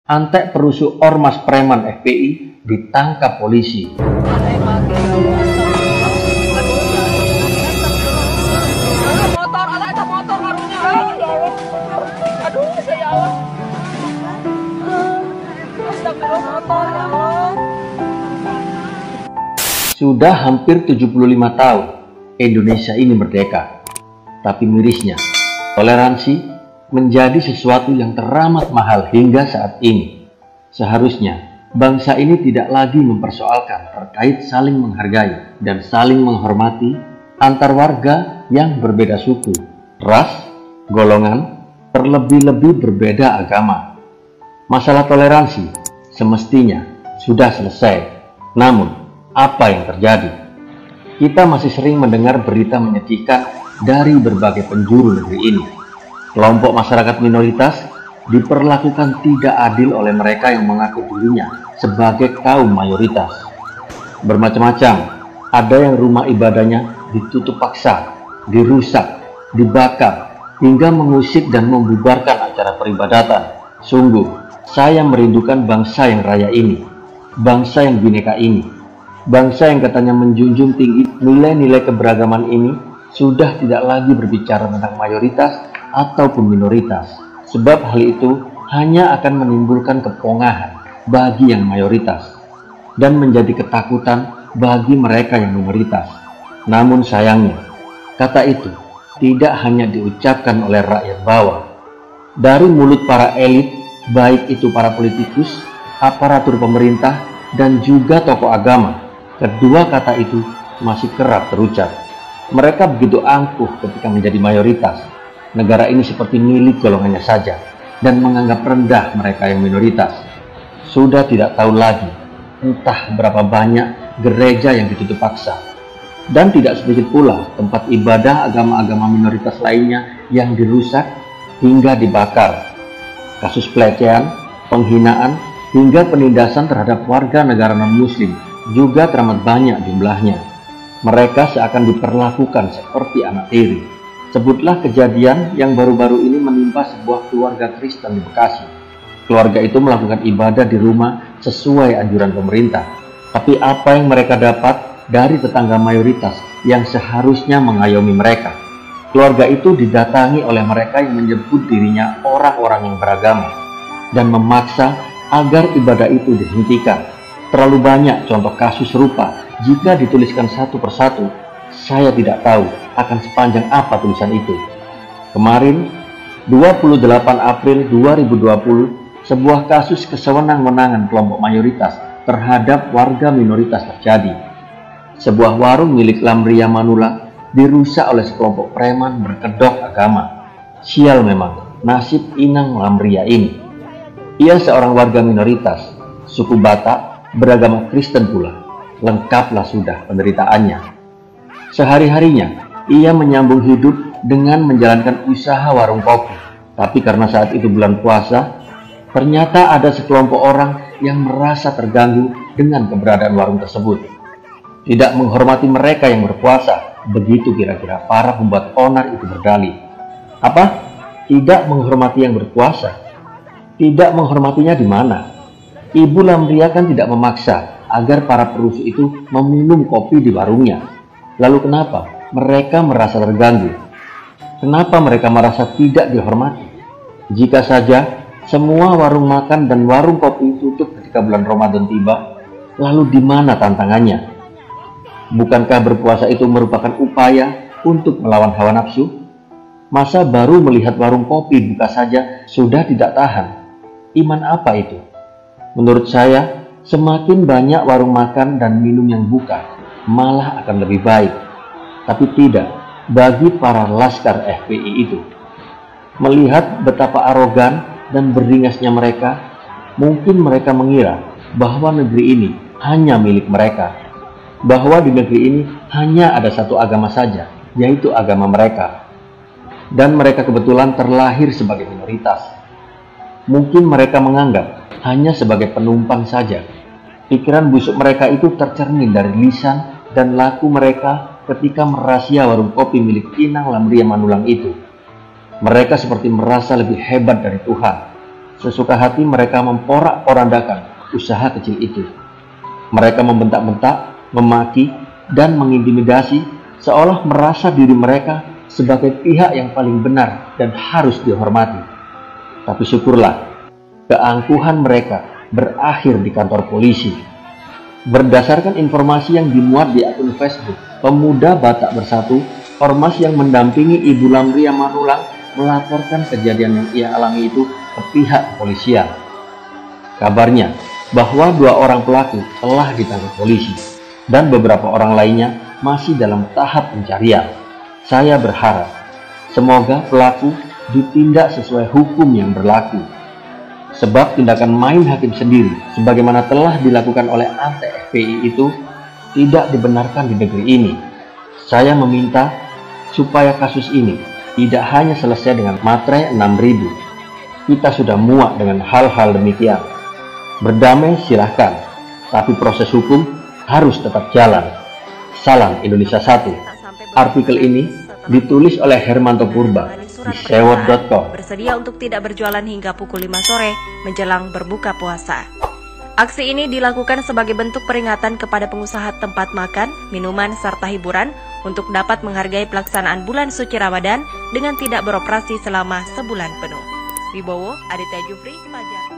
Antek perusuh ormas preman FPI ditangkap polisi. Sudah hampir 75 tahun Indonesia ini merdeka. Tapi mirisnya, toleransi menjadi sesuatu yang teramat mahal hingga saat ini. Seharusnya bangsa ini tidak lagi mempersoalkan terkait saling menghargai dan saling menghormati antar warga yang berbeda suku, ras, golongan, terlebih-lebih berbeda agama. Masalah toleransi semestinya sudah selesai. Namun, apa yang terjadi? Kita masih sering mendengar berita menyedihkan dari berbagai penjuru negeri ini. Kelompok masyarakat minoritas diperlakukan tidak adil oleh mereka yang mengaku dirinya sebagai kaum mayoritas. Bermacam-macam, ada yang rumah ibadahnya ditutup paksa, dirusak, dibakar, hingga mengusik dan membubarkan acara peribadatan. Sungguh, saya merindukan bangsa yang raya ini, bangsa yang bineka ini, bangsa yang katanya menjunjung tinggi nilai-nilai keberagaman ini sudah tidak lagi berbicara tentang mayoritas ataupun minoritas, sebab hal itu hanya akan menimbulkan kepongahan bagi yang mayoritas dan menjadi ketakutan bagi mereka yang minoritas. Namun sayangnya, kata itu tidak hanya diucapkan oleh rakyat bawah. Dari mulut para elit, baik itu para politikus, aparatur pemerintah, dan juga tokoh agama, kedua kata itu masih kerap terucap. Mereka begitu angkuh ketika menjadi mayoritas. Negara ini seperti milik golongannya saja dan menganggap rendah mereka yang minoritas. Sudah tidak tahu lagi entah berapa banyak gereja yang ditutup paksa, dan tidak sedikit pula tempat ibadah agama-agama minoritas lainnya yang dirusak hingga dibakar. Kasus pelecehan, penghinaan, hingga penindasan terhadap warga negara non-muslim juga teramat banyak jumlahnya. Mereka seakan diperlakukan seperti anak tiri. Sebutlah kejadian yang baru-baru ini menimpa sebuah keluarga Kristen di Bekasi. Keluarga itu melakukan ibadah di rumah sesuai anjuran pemerintah. Tapi apa yang mereka dapat dari tetangga mayoritas yang seharusnya mengayomi mereka? Keluarga itu didatangi oleh mereka yang menyebut dirinya orang-orang yang beragama dan memaksa agar ibadah itu dihentikan. Terlalu banyak contoh kasus serupa. Jika dituliskan satu persatu, saya tidak tahu akan sepanjang apa tulisan itu. Kemarin, 28 April 2020, sebuah kasus kesewenang-wenangan kelompok mayoritas terhadap warga minoritas terjadi. Sebuah warung milik Lamria Manula dirusak oleh sekelompok preman berkedok agama. Sial memang nasib Inang Lamria ini. Ia seorang warga minoritas, suku Batak, beragama Kristen pula. Lengkaplah sudah penderitaannya. Sehari-harinya, ia menyambung hidup dengan menjalankan usaha warung kopi. Tapi karena saat itu bulan puasa, ternyata ada sekelompok orang yang merasa terganggu dengan keberadaan warung tersebut. Tidak menghormati mereka yang berpuasa, begitu kira-kira para pembuat onar itu berdalih. Apa? Tidak menghormati yang berpuasa? Tidak menghormatinya di mana? Ibu Lamria kan tidak memaksa agar para perusuh itu meminum kopi di warungnya. Lalu kenapa mereka merasa terganggu? Kenapa mereka merasa tidak dihormati? Jika saja semua warung makan dan warung kopi tutup ketika bulan Ramadan tiba, lalu di mana tantangannya? Bukankah berpuasa itu merupakan upaya untuk melawan hawa nafsu? Masa baru melihat warung kopi buka saja sudah tidak tahan? Iman apa itu? Menurut saya, semakin banyak warung makan dan minum yang buka, malah akan lebih baik. Tapi tidak bagi para laskar FPI itu. Melihat betapa arogan dan beringasnya mereka, mungkin mereka mengira bahwa negeri ini hanya milik mereka, bahwa di negeri ini hanya ada satu agama saja, yaitu agama mereka, dan mereka kebetulan terlahir sebagai minoritas. Mungkin mereka menganggap hanya sebagai penumpang saja. Pikiran busuk mereka itu tercermin dari lisan dan laku mereka ketika merahasia warung kopi milik Inang Lamria Manulang itu. Mereka seperti merasa lebih hebat dari Tuhan. Sesuka hati mereka memporak-porandakan usaha kecil itu. Mereka membentak-bentak, memaki, dan mengintimidasi seolah merasa diri mereka sebagai pihak yang paling benar dan harus dihormati. Tapi syukurlah, keangkuhan mereka berakhir di kantor polisi. Berdasarkan informasi yang dimuat di akun Facebook Pemuda Batak Bersatu, ormas yang mendampingi Ibu Lamria Manulang melaporkan kejadian yang ia alami itu ke pihak kepolisian. Kabarnya bahwa 2 orang pelaku telah ditangkap polisi dan beberapa orang lainnya masih dalam tahap pencarian. Saya berharap semoga pelaku ditindak sesuai hukum yang berlaku. Sebab tindakan main hakim sendiri sebagaimana telah dilakukan oleh Ante FPI itu tidak dibenarkan di negeri ini. Saya meminta supaya kasus ini tidak hanya selesai dengan materai 6.000. Kita sudah muak dengan hal-hal demikian. Berdamai silahkan, tapi proses hukum harus tetap jalan. Salam Indonesia 1. Artikel ini ditulis oleh Hermanto Purba di sewot.com. Bersedia untuk tidak berjualan hingga pukul 5 sore menjelang berbuka puasa. Aksi ini dilakukan sebagai bentuk peringatan kepada pengusaha tempat makan, minuman, serta hiburan untuk dapat menghargai pelaksanaan bulan suci Ramadan dengan tidak beroperasi selama sebulan penuh. Wibowo, Aditya Jufri, Fajar.